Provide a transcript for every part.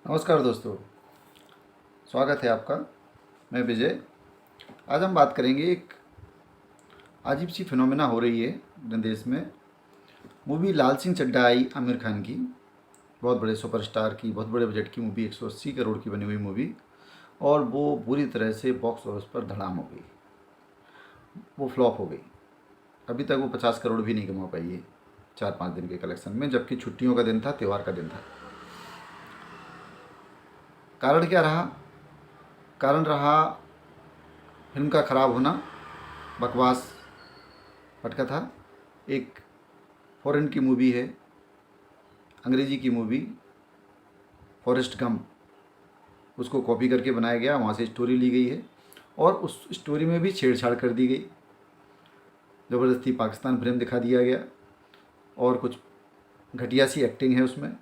नमस्कार दोस्तों, स्वागत है आपका। मैं विजय। आज हम बात करेंगे एक अजीब सी फिनोमेना हो रही है अपने देश में। मूवी लाल सिंह चड्ढा आई आमिर खान की, बहुत बड़े सुपरस्टार की, बहुत बड़े बजट की मूवी, 180 करोड़ की बनी हुई मूवी, और वो बुरी तरह से बॉक्स ऑफिस पर धड़ाम हो गई। वो फ्लॉप हो गई। अभी तक वो 50 करोड़ भी नहीं कमा पाई है 4-5 दिन के कलेक्शन में, जबकि छुट्टियों का दिन था, त्यौहार का दिन था। कारण क्या रहा? कारण रहा फिल्म का ख़राब होना, बकवास, पटकथा। एक फॉरेन की मूवी है, अंग्रेज़ी की मूवी फॉरेस्ट गंप, उसको कॉपी करके बनाया गया, वहाँ से स्टोरी ली गई है और उस स्टोरी में भी छेड़छाड़ कर दी गई। ज़बरदस्ती पाकिस्तान फ्रेम दिखा दिया गया और कुछ घटिया सी एक्टिंग है उसमें।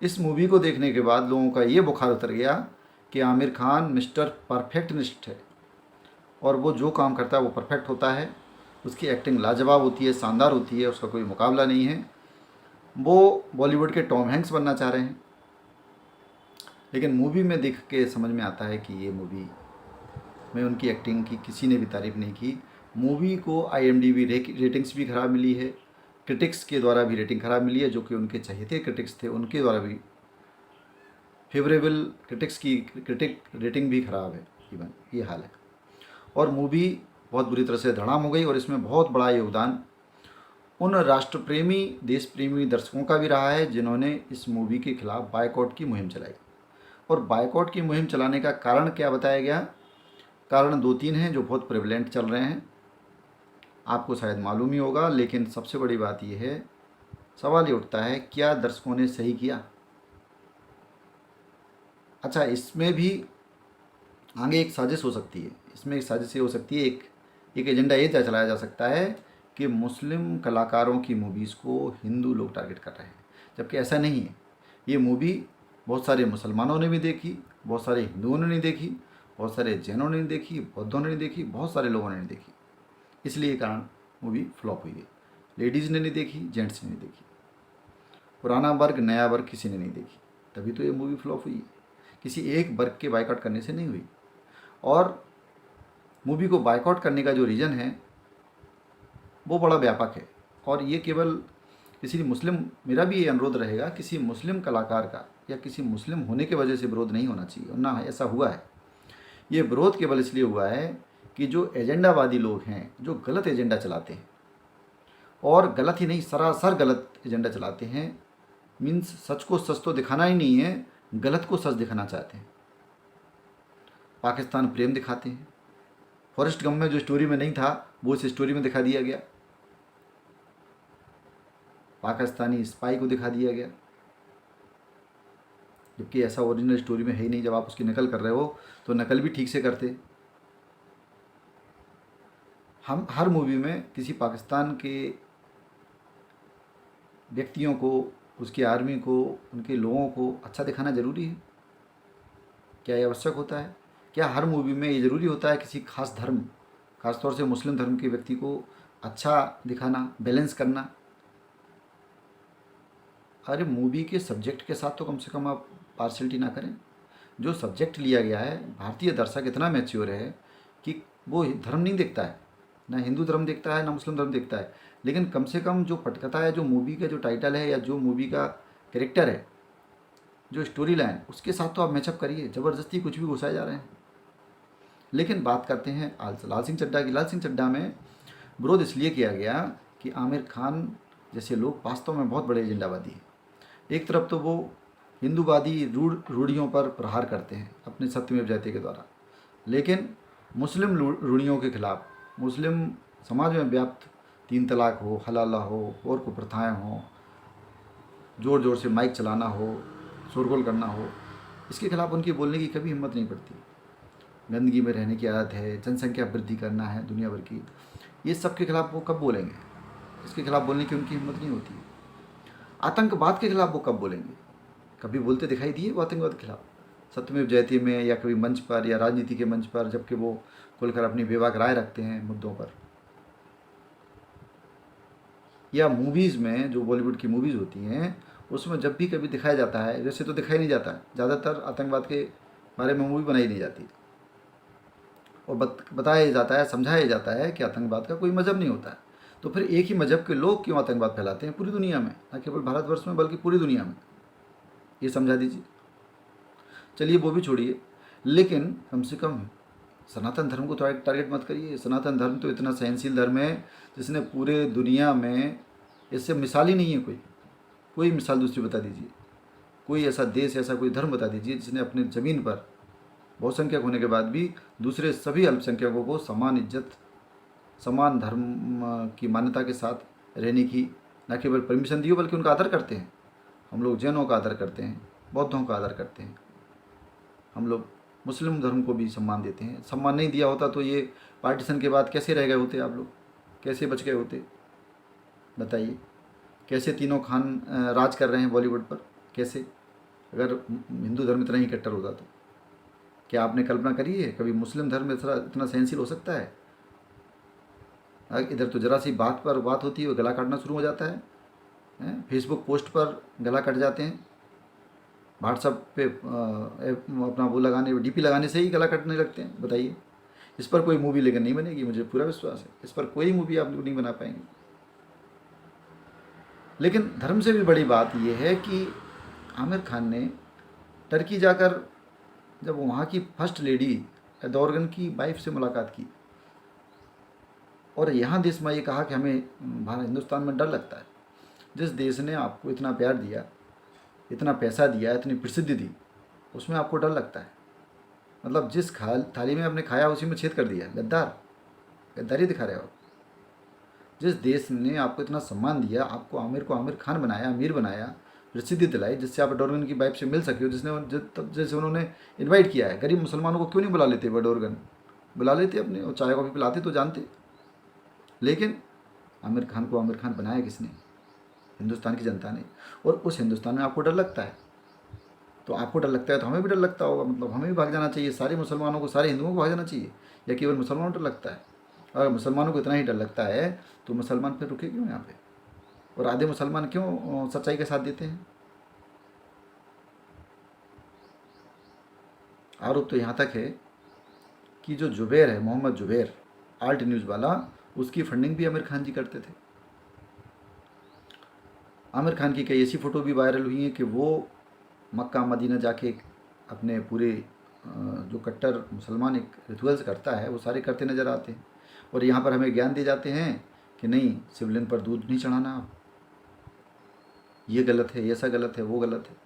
इस मूवी को देखने के बाद लोगों का ये बुखार उतर गया कि आमिर खान मिस्टर परफेक्टनिस्ट है और वो जो काम करता है वो परफेक्ट होता है। उसकी एक्टिंग लाजवाब होती है, शानदार होती है, उसका कोई मुकाबला नहीं है। वो बॉलीवुड के टॉम हैंक्स बनना चाह रहे हैं। लेकिन मूवी में देख के समझ में आता है कि ये मूवी में उनकी एक्टिंग की किसी ने भी तारीफ़ नहीं की। मूवी को IMDb रेटिंग्स भी ख़राब मिली है, क्रिटिक्स के द्वारा भी रेटिंग ख़राब मिली है, जो कि उनके चहेते क्रिटिक्स थे उनके द्वारा भी फेवरेबल क्रिटिक्स की क्रिटिक रेटिंग भी ख़राब है। इवन ये हाल है और मूवी बहुत बुरी तरह से धड़ाम हो गई। और इसमें बहुत बड़ा योगदान उन राष्ट्रप्रेमी देश प्रेमी दर्शकों का भी रहा है जिन्होंने इस मूवी के खिलाफ बायकॉट की मुहिम चलाई। और बायकॉट की मुहिम चलाने का कारण क्या बताया गया? कारण 2-3 हैं जो बहुत प्रेवलेंट चल रहे हैं, आपको शायद मालूम ही होगा। लेकिन सबसे बड़ी बात यह है, सवाल ये उठता है, क्या दर्शकों ने सही किया? अच्छा, इसमें भी आगे एक साजिश हो सकती है। इसमें एक साजिश ये हो सकती है, एक एजेंडा ये चलाया जा सकता है कि मुस्लिम कलाकारों की मूवीज़ को हिंदू लोग टारगेट कर रहे हैं, जबकि ऐसा नहीं है। ये मूवी बहुत सारे मुसलमानों ने भी देखी, बहुत सारे हिंदुओं ने नहीं देखी, बहुत सारे जैनों ने नहीं देखी, बौद्धों ने नहीं देखी, बहुत सारे लोगों ने नहीं देखी। इसलिए ये कारण मूवी फ्लॉप हुई है। लेडीज़ ने नहीं देखी, जेंट्स ने नहीं देखी, पुराना वर्ग नया वर्ग किसी ने नहीं देखी, तभी तो ये मूवी फ्लॉप हुई है। किसी एक वर्ग के बाइकआउट करने से नहीं हुई। और मूवी को बाइकआउट करने का जो रीज़न है वो बड़ा व्यापक है। और ये केवल किसी मुस्लिम, मेरा भी ये अनुरोध रहेगा, किसी मुस्लिम कलाकार का या किसी मुस्लिम होने की वजह से विरोध नहीं होना चाहिए, और ना ऐसा हुआ है। ये विरोध केवल इसलिए हुआ है कि जो एजेंडावादी लोग हैं, जो गलत एजेंडा चलाते हैं, और गलत ही नहीं, सरासर गलत एजेंडा चलाते हैं, मीन्स सच को सच तो दिखाना ही नहीं है, गलत को सच दिखाना चाहते हैं। पाकिस्तान प्रेम दिखाते हैं। फॉरेस्ट गम में जो स्टोरी में नहीं था वो इस स्टोरी में दिखा दिया गया। पाकिस्तानी स्पाई को दिखा दिया गया, जबकि ऐसा ओरिजिनल स्टोरी में है ही नहीं। जब आप उसकी नकल कर रहे हो तो नकल भी ठीक से करते। हम हर मूवी में किसी पाकिस्तान के व्यक्तियों को, उसकी आर्मी को, उनके लोगों को अच्छा दिखाना ज़रूरी है? क्या ये आवश्यक होता है? क्या हर मूवी में ये ज़रूरी होता है किसी खास धर्म, खासतौर से मुस्लिम धर्म के व्यक्ति को अच्छा दिखाना, बैलेंस करना? अरे मूवी के सब्जेक्ट के साथ तो कम से कम आप पार्शलिटी ना करें। जो सब्जेक्ट लिया गया है, भारतीय दर्शक इतना मैच्योर है कि वो धर्म नहीं देखता है, ना हिंदू धर्म देखता है, ना मुस्लिम धर्म देखता है। लेकिन कम से कम जो पटकथा है, जो मूवी का जो टाइटल है, या जो मूवी का कैरेक्टर है, जो स्टोरी लाइन, उसके साथ तो आप मैचअप करिए। ज़बरदस्ती कुछ भी घुसाए जा रहे हैं। लेकिन बात करते हैं लाल सिंह चड्ढा की। लाल सिंह चड्ढा में विरोध इसलिए किया गया कि आमिर खान जैसे लोग वास्तव में बहुत बड़े एजेंडावादी हैं। एक तरफ तो वो हिंदूवादी रूढ़ियों पर प्रहार करते हैं अपने सत्यमेव जयते के द्वारा, लेकिन मुस्लिम रूढ़ियों के खिलाफ, मुस्लिम समाज में व्याप्त 3 तलाक हो, हलाला हो, और कुप्रथाएँ हों, ज़ोर ज़ोर से माइक चलाना हो, शोरगुल करना हो, इसके खिलाफ उनकी बोलने की कभी हिम्मत नहीं पड़ती। गंदगी में रहने की आदत है, जनसंख्या वृद्धि करना है दुनिया भर की, ये सब के खिलाफ वो कब बोलेंगे? इसके खिलाफ बोलने की उनकी हिम्मत नहीं होती। आतंकवाद के खिलाफ वो कब बोलेंगे? कभी बोलते दिखाई दिए वो आतंकवाद के खिलाफ? सत्यमेव जयते में, या कभी मंच पर, या राजनीति के मंच पर, जबकि वो खुलकर अपनी बेबाक राय रखते हैं मुद्दों पर। या मूवीज़ में, जो बॉलीवुड की मूवीज़ होती हैं, उसमें जब भी कभी दिखाया जाता है, वैसे तो दिखाई नहीं जाता, ज़्यादातर आतंकवाद के बारे में मूवी बनाई नहीं जाती और बताया जाता है, समझाया जाता है कि आतंकवाद का कोई मज़हब नहीं होता है। तो फिर एक ही मज़हब के लोग क्यों आतंकवाद फैलाते हैं पूरी दुनिया में, न केवल भारतवर्ष में बल्कि पूरी दुनिया में, ये समझा दीजिए। चलिए वो भी छोड़िए, लेकिन कम से कम सनातन धर्म को तो टारगेट मत करिए। सनातन धर्म तो इतना सहनशील धर्म है जिसने पूरे दुनिया में, इससे मिसाल ही नहीं है कोई मिसाल दूसरी बता दीजिए। कोई ऐसा देश, ऐसा कोई धर्म बता दीजिए जिसने अपने ज़मीन पर बहुसंख्यक होने के बाद भी दूसरे सभी अल्पसंख्यकों को समान इज्जत, समान धर्म की मान्यता के साथ रहने की न केवल परमिशन दी हो बल्कि उनका आदर करते हैं। हम लोग जैनों का आदर करते हैं, बौद्धों का आदर करते हैं, हम लोग मुस्लिम धर्म को भी सम्मान देते हैं। सम्मान नहीं दिया होता तो ये पार्टीशन के बाद कैसे रह गए होते आप लोग, कैसे बच गए होते बताइए। कैसे तीनों खान राज कर रहे हैं बॉलीवुड पर, कैसे, अगर हिंदू धर्म इतना ही कट्टर होता तो। क्या आपने कल्पना करी है कभी मुस्लिम धर्म इतना सहनशील हो सकता है? इधर तो जरा सी बात पर बात होती है गला काटना शुरू हो जाता है, फेसबुक पोस्ट पर गला कट जाते हैं, व्हाट्सएप पे अपना वो लगाने, डीपी लगाने से ही गला कटने लगते हैं। बताइए, इस पर कोई मूवी लेकिन नहीं बनेगी, मुझे पूरा विश्वास है इस पर कोई मूवी आप लोग नहीं बना पाएंगे। लेकिन धर्म से भी बड़ी बात यह है कि आमिर खान ने टर्की जाकर जब वहाँ की फर्स्ट लेडी एर्दोगन की वाइफ से मुलाकात की और यहाँ देश में ये कहा कि हमें हिंदुस्तान में डर लगता है। जिस देश ने आपको इतना प्यार दिया, इतना पैसा दिया, इतनी प्रसिद्धि दी, उसमें आपको डर लगता है। मतलब जिस थाली में आपने खाया उसी में छेद कर दिया। गद्दारी दिखा रहे हो। जिस देश ने आपको इतना सम्मान दिया, आपको आमिर खान बनाया, अमीर बनाया, प्रसिद्धि दिलाई, जिससे आप एर्दोगन की वाइफ से मिल सके हो, जैसे उन्होंने इन्वाइट किया है। गरीब मुसलमानों को क्यों नहीं बुला लेते? एर्दोगन बुला लेते अपने, और चाय कॉफ़ी पिलाते तो जानते। लेकिन आमिर खान को आमिर खान बनाया किसने? हिंदुस्तान की जनता ने। और उस हिंदुस्तान में आपको डर लगता है, तो आपको डर लगता है तो हमें भी डर लगता होगा। मतलब हमें भी भाग जाना चाहिए, सारे मुसलमानों को, सारे हिंदुओं को भाग जाना चाहिए, या केवल मुसलमानों को डर लगता है? अगर मुसलमानों को इतना ही डर लगता है तो मुसलमान फिर रुके क्यों यहाँ पे? और आधे मुसलमान क्यों सच्चाई का साथ देते हैं? आरोप तो यहाँ तक है कि जो जुबैर है, मोहम्मद जुबैर, आल्ट न्यूज़ वाला, उसकी फंडिंग भी आमिर खान जी करते थे। आमिर खान की कई ऐसी फ़ोटो भी वायरल हुई हैं कि वो मक्का मदीना जाके अपने पूरे जो कट्टर मुसलमान एक रिचुअल्स करता है वो सारे करते नज़र आते हैं। और यहाँ पर हमें ज्ञान दिए जाते हैं कि नहीं, शिवलिंग पर दूध नहीं चढ़ाना आप, ये गलत है, ऐसा गलत है, वो गलत है।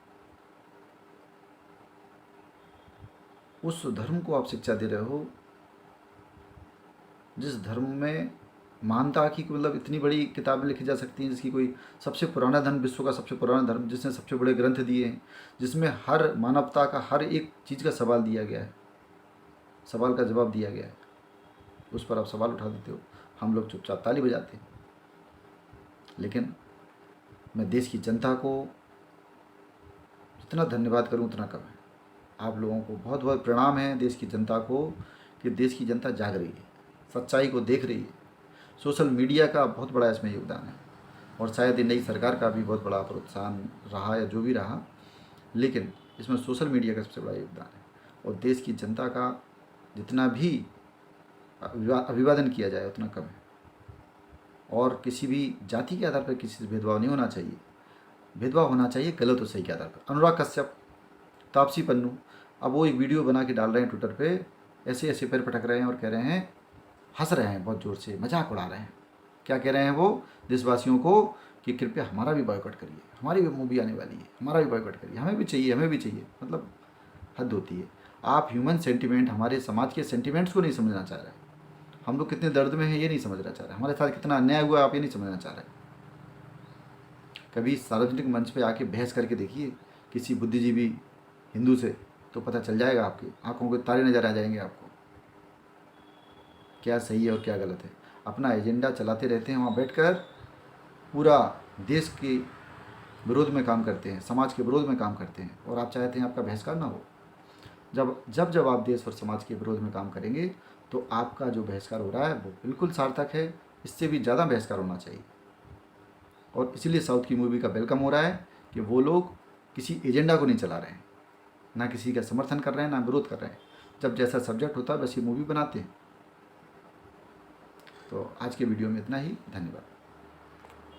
उस धर्म को आप शिक्षा दे रहे हो जिस धर्म में मानता की मतलब इतनी बड़ी किताबें लिखी जा सकती हैं, जिसकी कोई सबसे पुराना धर्म, विश्व का सबसे पुराना धर्म, जिसने सबसे बड़े ग्रंथ दिए हैं, जिसमें हर मानवता का हर एक चीज़ का सवाल दिया गया है, सवाल का जवाब दिया गया है, उस पर आप सवाल उठा देते हो, हम लोग चुपचाप ताली बजाते हैं। लेकिन मैं देश की जनता को जितना धन्यवाद करूं उतना कम है। आप लोगों को बहुत बहुत प्रणाम है देश की जनता को, कि देश की जनता जाग रही है, सच्चाई को देख रही है। सोशल मीडिया का बहुत बड़ा इसमें योगदान है, और शायद नई सरकार का भी बहुत बड़ा प्रोत्साहन रहा या जो भी रहा, लेकिन इसमें सोशल मीडिया का सबसे बड़ा योगदान है। और देश की जनता का जितना भी अभिवादन किया जाए उतना कम है। और किसी भी जाति के आधार पर किसी से भेदभाव नहीं होना चाहिए। भेदभाव होना चाहिए गलत और सही के आधार पर। अनुराग कश्यप, तापसी पन्नू, अब वो एक वीडियो बना के डाल रहे हैं ट्विटर पे, ऐसे ऐसे पैर पटक रहे हैं और कह रहे हैं, हंस रहे हैं बहुत ज़ोर से, मजाक उड़ा रहे हैं। क्या कह रहे हैं वो देशवासियों को? कि कृपया हमारा भी बॉयकॉट करिए, हमारी भी मूवी आने वाली है, हमारा भी बॉयकॉट करिए, हमें भी चाहिए, हमें भी चाहिए। मतलब हद होती है। आप ह्यूमन सेंटिमेंट, हमारे समाज के सेंटिमेंट्स को नहीं समझना चाह रहे। हम लोग कितने दर्द में हैं ये नहीं समझना चाह रहे, हमारे साथ कितना अन्याय हुआ आप ये नहीं समझना चाह रहे। कभी सार्वजनिक मंच पे आके बहस करके देखिए किसी बुद्धिजीवी हिंदू से, तो पता चल जाएगा, आपकी आंखों के तारे नजर आ जाएंगे आपको, क्या सही है और क्या गलत है। अपना एजेंडा चलाते रहते हैं वहाँ बैठकर, पूरा देश के विरोध में काम करते हैं, समाज के विरोध में काम करते हैं, और आप चाहते हैं आपका बहिष्कार ना हो। जब आप देश और समाज के विरोध में काम करेंगे तो आपका जो बहिष्कार हो रहा है वो बिल्कुल सार्थक है, इससे भी ज़्यादा बहिष्कार होना चाहिए। और इसीलिए साउथ की मूवी का वेलकम हो रहा है कि वो लोग किसी एजेंडा को नहीं चला रहे हैं, ना किसी का समर्थन कर रहे हैं, ना विरोध कर रहे हैं। जब जैसा सब्जेक्ट होता है वैसी मूवी बनाते हैं। तो आज के वीडियो में इतना ही। धन्यवाद।